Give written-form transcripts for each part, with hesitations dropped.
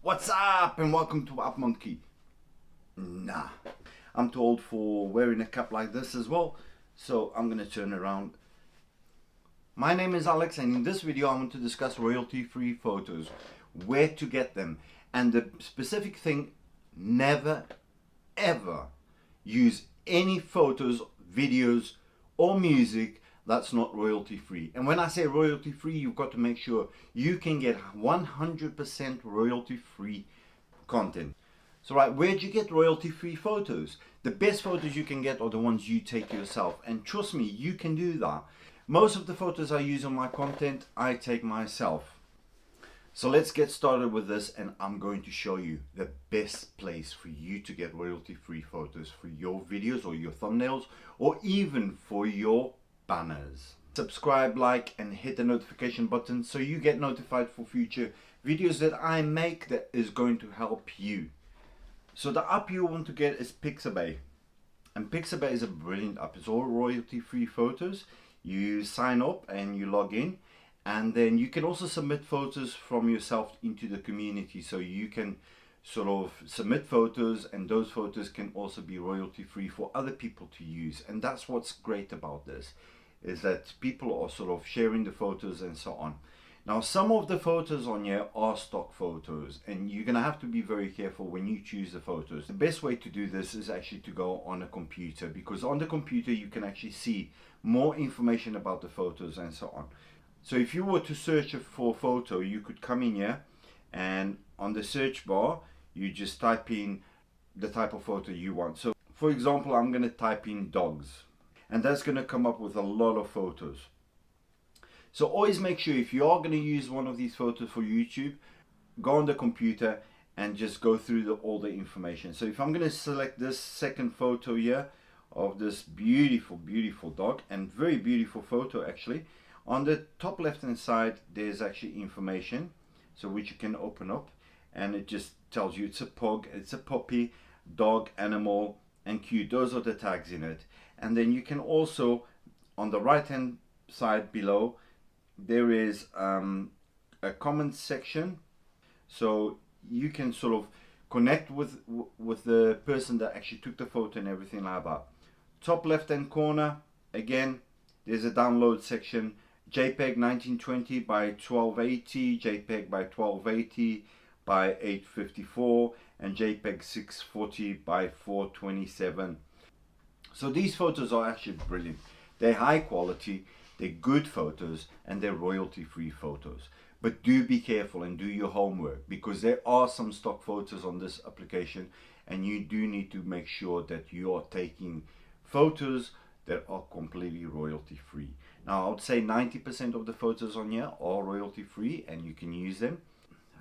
What's up and welcome to Up Monkey. Nah, I'm too old for wearing a cap like this as well, so I'm gonna turn around. My name is Alex, and in this video I want to discuss royalty-free photos, where to get them, and the specific thing: never ever use any photos, videos or music that's not royalty free. And when I say royalty free, you've got to make sure you can get 100% royalty free content. So right, where do you get royalty free photos? The best photos you can get are the ones you take yourself, and trust me, you can do that. Most of the photos I use on my content I take myself. So let's get started with this, and I'm going to show you the best place for you to get royalty free photos for your videos or your thumbnails, or even for your banners. Subscribe, like and hit the notification button so you get notified for future videos that I make that is going to help you. So the app you want to get is Pixabay, and Pixabay is a brilliant app. It's all royalty free photos. You sign up and you log in, and then you can also submit photos from yourself into the community. So you can sort of submit photos, and those photos can also be royalty free for other people to use. And that's what's great about this, is that people are sort of sharing the photos and so on. Now, some of the photos on here are stock photos, and you're gonna have to be very careful when you choose the photos. The best way to do this is actually to go on a computer, because on the computer you can actually see more information about the photos and so on. So if you were to search for a photo, you could come in here, and on the search bar you just type in the type of photo you want. So for example, I'm going to type in dogs, and that's going to come up with a lot of photos. So always make sure, if you are going to use one of these photos for YouTube, go on the computer and just go through all the information. So if I'm going to select this second photo here of this beautiful dog, and very beautiful photo actually, on the top left hand side there's actually information, so which you can open up, and it just tells you it's a pug, it's a puppy, dog, animal and cute. Those are the tags in it. And then you can also, on the right hand side below, there is a comment section, so you can sort of connect with the person that actually took the photo and everything like that. Top left hand corner, again, there's a download section: JPEG 1920 by 1280, JPEG by 1280 by 854, and JPEG 640 by 427. So these photos are actually brilliant. They're high quality, they're good photos, and they're royalty free photos. But do be careful and do your homework, because there are some stock photos on this application, and you do need to make sure that you are taking photos that are completely royalty free. Now, I would say 90% of the photos on here are royalty free and you can use them.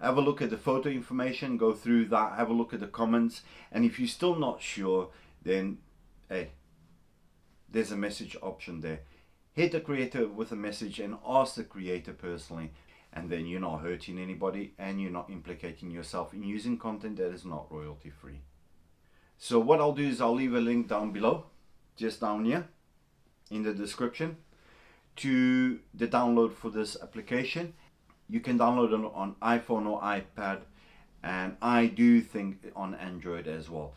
Have a look at the photo information, go through that, have a look at the comments, and if you're still not sure, then hey, there's a message option there. Hit the creator with a message and ask the creator personally, and then you're not hurting anybody and you're not implicating yourself in using content that is not royalty free. So what I'll do is I'll leave a link down below, just down here in the description, to the download for this application. You can download it on iPhone or iPad, and I do think on Android as well.